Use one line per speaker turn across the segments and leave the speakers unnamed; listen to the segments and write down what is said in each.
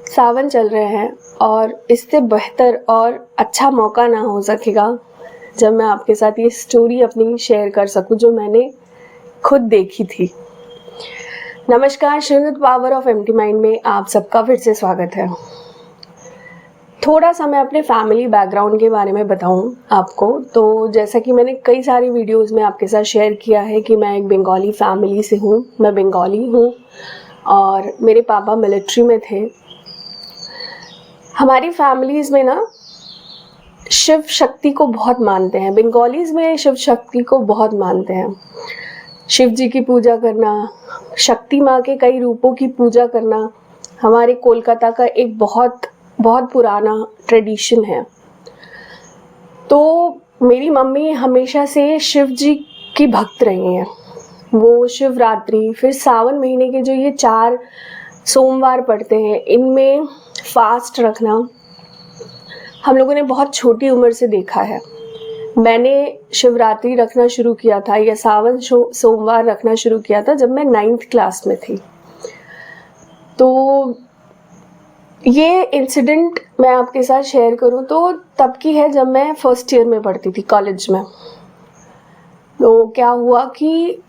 सावन चल रहे हैं और इससे बेहतर और अच्छा मौका ना हो सकेगा जब मैं आपके साथ ये स्टोरी अपनी शेयर कर सकूं जो मैंने खुद देखी थी। नमस्कार, Shrimad power of empty mind में आप सबका फिर से स्वागत है। थोड़ा सा मैं अपने फैमिली बैकग्राउंड के बारे में बताऊं आपको। तो जैसा कि मैंने कई सारी वीडियोस में आपके साथ शेयर किया है कि मैं एक बंगाली फैमिली से हूं। मैं बंगाली हूं और मेरे पापा मिलिट्री में थे। हमारी फैमिलीज़ में ना शिव शक्ति को बहुत मानते हैं। बंगालीज़ में शिव शक्ति को बहुत मानते हैं। शिव जी की पूजा करना, शक्ति माँ के कई रूपों की पूजा करना हमारे कोलकाता का एक बहुत बहुत पुराना ट्रेडिशन है। तो मेरी मम्मी हमेशा से शिव जी की भक्त रही हैं। वो शिवरात्रि, फिर सावन महीने के जो ये 4 सोमवार पड़ते हैं, इनमें फास्ट रखना हम लोगों ने बहुत छोटी उम्र से देखा है। मैंने शिवरात्रि रखना शुरू किया था या सावन सोमवार रखना शुरू किया था जब मैं 9th क्लास में थी। तो ये इंसिडेंट मैं आपके साथ शेयर करूं तो तब की है जब मैं फर्स्ट ईयर में पढ़ती थी कॉलेज में। तो क्या हुआ कि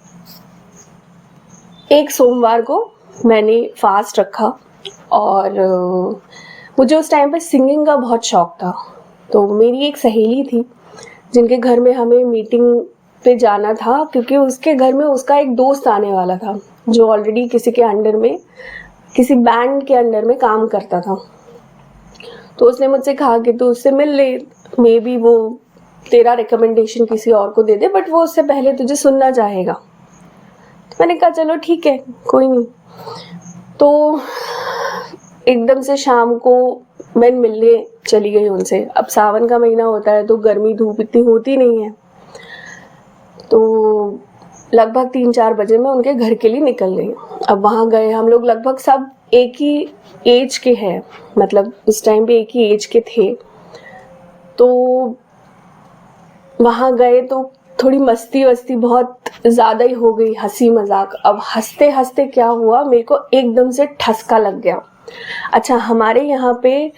एक सोमवार को मैंने फास्ट रखा और मुझे उस टाइम पे सिंगिंग का बहुत शौक था। तो मेरी एक सहेली थी जिनके घर में हमें मीटिंग पे जाना था, क्योंकि उसके घर में उसका एक दोस्त आने वाला था जो ऑलरेडी किसी के अंडर में, किसी बैंड के अंडर में काम करता था। तो उसने मुझसे कहा कि तू उससे मिल ले, मे बी वो तेरा रिकमेंडेशन किसी और को दे दे, बट वो उससे पहले तुझे सुनना चाहेगा। तो मैंने कहा चलो ठीक है, कोई नहीं। तो एकदम से शाम को मैं मिलने चली गई उनसे। अब सावन का महीना होता है तो गर्मी धूप इतनी होती नहीं है। तो लगभग 3-4 बजे मैं उनके घर के लिए निकल गई। अब वहाँ गए हम लोग, लगभग सब एक ही एज के हैं, मतलब उस टाइम पे एक ही एज के थे। तो वहाँ गए तो थोड़ी मस्ती वस्ती बहुत ज़्यादा ही हो गई, हंसी मजाक। अब हंसते हंसते क्या हुआ, मेरे को एकदम से ठसका लग गया। अच्छा, हमारे यहाँ पे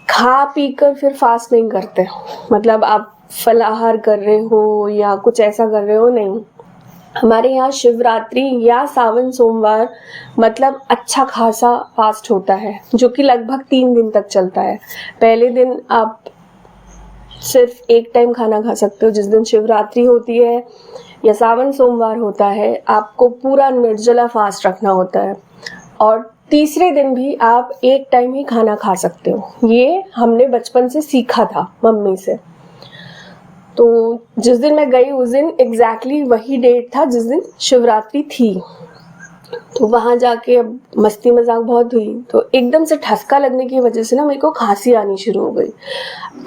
खा पी कर फिर फास्ट नहीं करते, मतलब आप फलाहार कर रहे हो या कुछ ऐसा कर रहे हो, नहीं। हमारे यहाँ शिवरात्रि या सावन सोमवार मतलब अच्छा खासा फास्ट होता है, जो कि लगभग 3 दिन तक चलता है। पहले दिन आप सिर्फ एक टाइम खाना खा सकते हो जिस दिन शिवरात्रि होती है या सावन सोमवार होता है। आपको पूरा निर्जला फास्ट रखना होता है और तीसरे दिन भी आप एक टाइम ही खाना खा सकते हो। ये हमने बचपन से सीखा था मम्मी से। तो जिस दिन मैं गई उस दिन एग्जैक्टली वही डेट था जिस दिन शिवरात्रि थी। तो वहाँ जाके अब मस्ती मजाक बहुत हुई। तो एकदम से ठसका लगने की वजह से ना मेरे को खांसी आनी शुरू हो गई।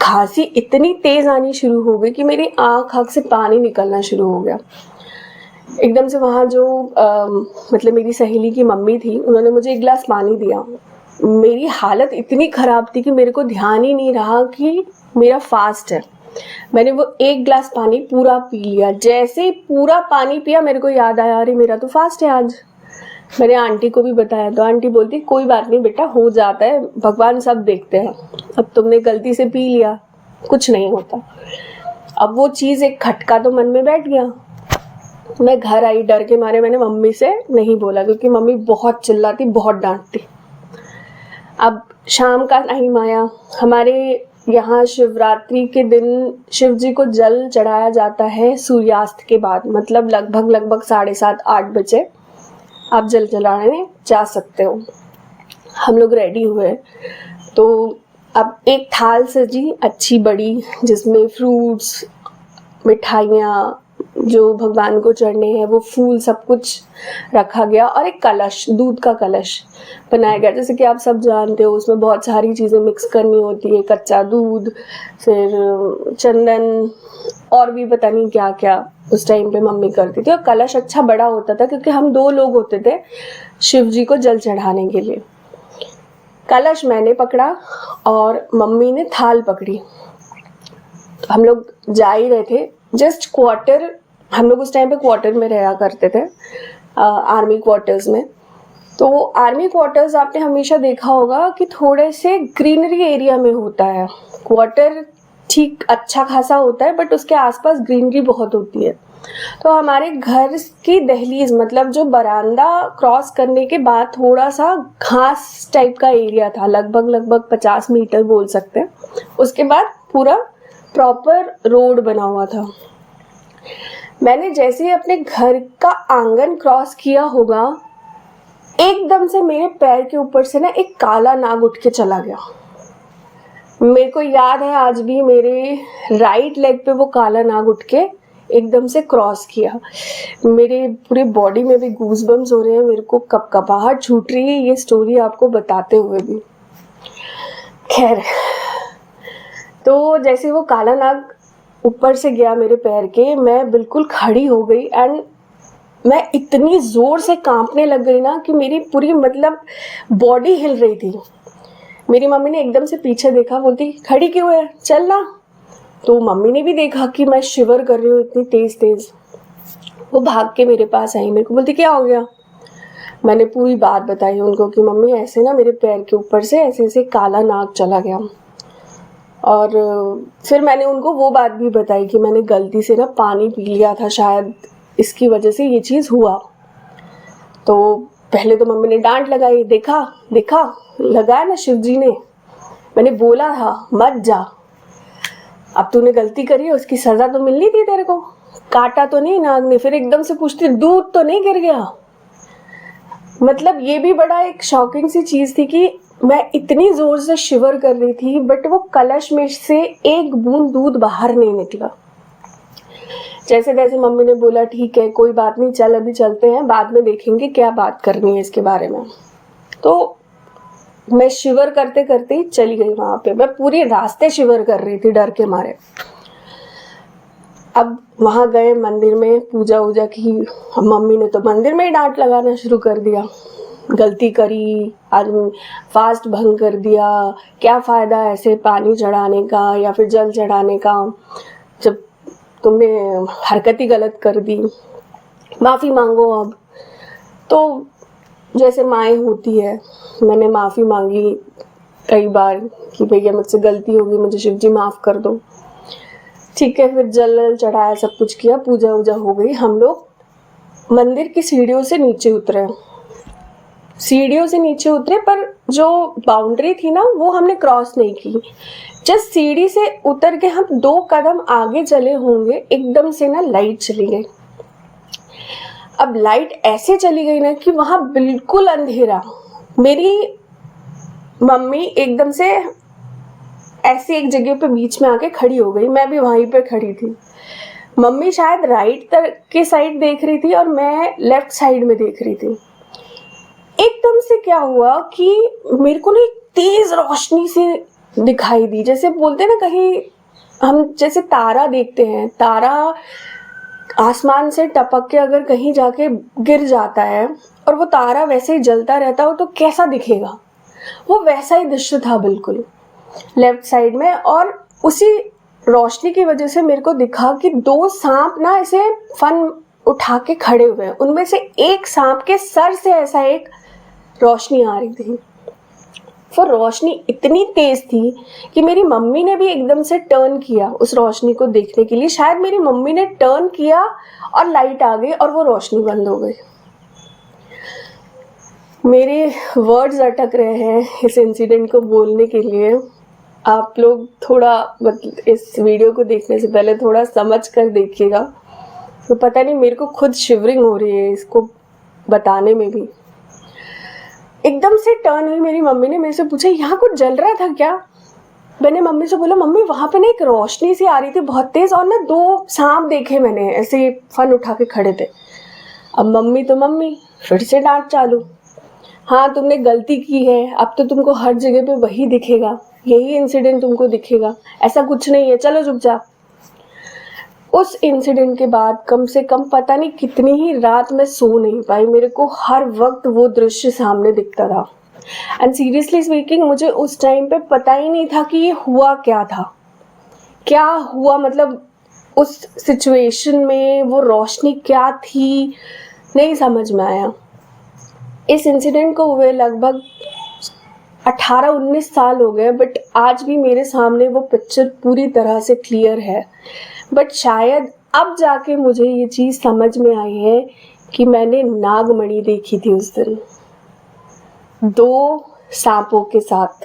खांसी इतनी तेज आनी शुरू हो गई कि मेरी आँख से पानी निकलना शुरू हो गया। एकदम से वहाँ जो मतलब मेरी सहेली की मम्मी थी, उन्होंने मुझे 1 गिलास पानी दिया। मेरी हालत इतनी ख़राब थी कि मेरे को ध्यान ही नहीं रहा कि मेरा फास्ट है। मैंने वो 1 गिलास पानी पूरा पी लिया। जैसे ही पूरा पानी पिया मेरे को याद आया, अरे मेरा तो फास्ट है आज। मैंने आंटी को भी बताया तो आंटी बोलती कोई बात नहीं बेटा, हो जाता है, भगवान सब देखते हैं। अब तुमने गलती से पी लिया, कुछ नहीं होता। अब वो चीज़ एक खटका तो मन में बैठ गया। मैं घर आई, डर के मारे मैंने मम्मी से नहीं बोला क्योंकि मम्मी बहुत चिल्लाती, बहुत डांटती। अब शाम का टाइम आया। हमारे यहाँ शिवरात्रि के दिन शिव जी को जल चढ़ाया जाता है सूर्यास्त के बाद, मतलब लगभग 7:30-8 बजे आप जल चढ़ाने जा सकते हो। हम लोग रेडी हुए तो अब एक थाल सजी अच्छी बड़ी, जिसमें फ्रूट्स, मिठाइयाँ, जो भगवान को चढ़ने हैं वो फूल, सब कुछ रखा गया और एक कलश, दूध का कलश बनाया गया। जैसे कि आप सब जानते हो उसमें बहुत सारी चीज़ें मिक्स करनी होती है, कच्चा दूध, फिर चंदन और भी पता नहीं क्या क्या उस टाइम पे मम्मी करती थी। और कलश अच्छा बड़ा होता था क्योंकि हम 2 लोग होते थे शिव जी को जल चढ़ाने के लिए। कलश मैंने पकड़ा और मम्मी ने थाल पकड़ी। तो हम लोग जा ही रहे थे, जस्ट क्वार्टर, हम लोग उस टाइम पे क्वार्टर में रहा करते थे, आर्मी क्वार्टर्स में। तो आर्मी क्वार्टर्स आपने हमेशा देखा होगा कि थोड़े से ग्रीनरी एरिया में होता है। क्वार्टर ठीक अच्छा खासा होता है बट उसके आसपास ग्रीनरी बहुत होती है। तो हमारे घर की दहलीज मतलब जो बरामदा क्रॉस करने के बाद थोड़ा सा घास टाइप का एरिया था, लगभग 50 मीटर बोल सकते हैं। उसके बाद पूरा प्रॉपर रोड बना हुआ था। मैंने जैसे ही अपने घर का आंगन क्रॉस किया होगा, एकदम से मेरे पैर के ऊपर से ना एक काला नाग उठ के चला गया। मेरे को याद है आज भी, मेरे राइट लेग पे वो काला नाग उठ के एकदम से क्रॉस किया। मेरे पूरे बॉडी में भी गूज़बम्स हो रहे हैं, मेरे को कपकपाहट छूट रही है ये स्टोरी आपको बताते हुए भी। खैर, तो जैसे वो काला नाग ऊपर से गया मेरे पैर के, मैं बिल्कुल खड़ी हो गई एंड मैं इतनी ज़ोर से कांपने लग गई ना कि मेरी पूरी मतलब बॉडी हिल रही थी। मेरी मम्मी ने एकदम से पीछे देखा, बोलती खड़ी क्यों है, चल ना। तो मम्मी ने भी देखा कि मैं शिवर कर रही हूँ इतनी तेज़ तेज़। वो भाग के मेरे पास आई, मेरे को बोलती क्या हो गया। मैंने पूरी बात बताई उनको कि मम्मी ऐसे ना मेरे पैर के ऊपर से ऐसे ऐसे काला नाग चला गया। और फिर मैंने उनको वो बात भी बताई कि मैंने गलती से ना पानी पी लिया था, शायद इसकी वजह से ये चीज़ हुआ। तो पहले तो मम्मी ने डांट लगाई, देखा लगाया ना शिव जी ने, मैंने बोला था मत जा, अब तूने गलती करी है उसकी सज़ा तो मिलनी थी तेरे को, काटा तो नहीं नाग ने। फिर एकदम से पूछती दूध तो नहीं गिर गया। मतलब ये भी बड़ा एक शॉकिंग सी चीज़ थी कि मैं इतनी ज़ोर से शिवर कर रही थी बट वो कलश में से एक बूंद दूध बाहर नहीं निकला। जैसे तैसे मम्मी ने बोला ठीक है कोई बात नहीं, चल अभी चलते हैं, बाद में देखेंगे क्या बात करनी है इसके बारे में। तो मैं शिवर करते करते ही चली गई वहाँ पे। मैं पूरी रास्ते शिवर कर रही थी डर के मारे। अब वहाँ गए मंदिर में, पूजा वूजा की। मम्मी ने तो मंदिर में ही डांट लगाना शुरू कर दिया, गलती करी, आज फास्ट भंग कर दिया, क्या फ़ायदा ऐसे पानी चढ़ाने का या फिर जल चढ़ाने का जब तुमने हरकत ही गलत कर दी, माफ़ी मांगो अब। तो जैसे माएँ होती है, मैंने माफ़ी मांगी कई बार कि भैया मुझसे गलती हो गई, मुझे शिव जी माफ़ कर दो। ठीक है, फिर जल चढ़ाया, सब कुछ किया, पूजा वूजा हो गई। हम लोग मंदिर की सीढ़ियों से नीचे उतरे पर जो बाउंड्री थी ना वो हमने क्रॉस नहीं की। जस्ट सीढ़ी से उतर के हम 2 कदम आगे चले होंगे, एकदम से ना लाइट चली गई। अब लाइट ऐसे चली गई ना कि वहाँ बिल्कुल अंधेरा। मेरी मम्मी एकदम से ऐसी एक जगह पे बीच में आके खड़ी हो गई, मैं भी वहीं पे खड़ी थी। मम्मी शायद राइट के साइड देख रही थी और मैं लेफ्ट साइड में देख रही थी। एकदम से क्या हुआ कि मेरे को ना एक तेज रोशनी से दिखाई दी, जैसे बोलते हैं ना कहीं हम जैसे तारा देखते हैं, तारा आसमान से टपक के अगर कहीं जाके गिर जाता है और वो तारा वैसे ही जलता रहता हो तो कैसा दिखेगा, वो वैसा ही दृश्य था बिल्कुल लेफ्ट साइड में। और उसी रोशनी की वजह से मेरे को दिखा कि 2 सांप ना ऐसे फन उठा के खड़े हुए हैं। उनमें से एक सांप के सर से ऐसा एक रोशनी आ रही थी। वो रोशनी इतनी तेज थी कि मेरी मम्मी ने भी एकदम से टर्न किया उस रोशनी को देखने के लिए। शायद मेरी मम्मी ने टर्न किया और लाइट आ गई और वो रोशनी बंद हो गई। मेरे वर्ड्स अटक रहे हैं इस इंसिडेंट को बोलने के लिए। आप लोग थोड़ा इस वीडियो को देखने से पहले थोड़ा समझ कर देखिएगा। तो पता नहीं मेरे को खुद शिवरिंग हो रही है इसको बताने में भी। एकदम से टर्न हुई, मेरी मम्मी ने मेरे से पूछा यहाँ कुछ जल रहा था क्या। मैंने मम्मी से बोला मम्मी वहाँ पे ना एक रोशनी सी आ रही थी बहुत तेज़ और ना 2 सांप देखे मैंने ऐसे फन उठा के खड़े थे। अब मम्मी तो मम्मी फिर से डांट चालू, हाँ तुमने गलती की है, अब तो तुमको हर जगह पे वही दिखेगा, यही इंसिडेंट तुमको दिखेगा, ऐसा कुछ नहीं है, चलो चुपचाप। उस इंसिडेंट के बाद कम से कम पता नहीं कितनी ही रात मैं सो नहीं पाई। मेरे को हर वक्त वो दृश्य सामने दिखता था एंड सीरियसली स्पीकिंग मुझे उस टाइम पे पता ही नहीं था कि ये हुआ क्या था, क्या हुआ, मतलब उस सिचुएशन में वो रोशनी क्या थी नहीं समझ में आया। इस इंसिडेंट को हुए लगभग 18-19 साल हो गए, बट आज भी मेरे सामने वो पिक्चर पूरी तरह से क्लियर है। बट शायद अब जाके मुझे ये चीज़ समझ में आई है कि मैंने नागमणि देखी थी उस दिन 2 सांपों के साथ।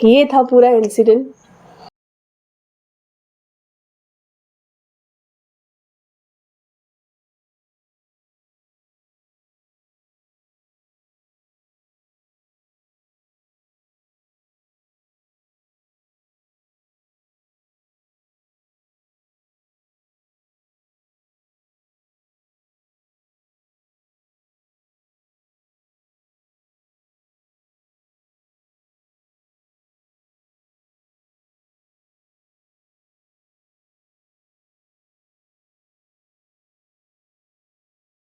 ये था पूरा इंसिडेंट।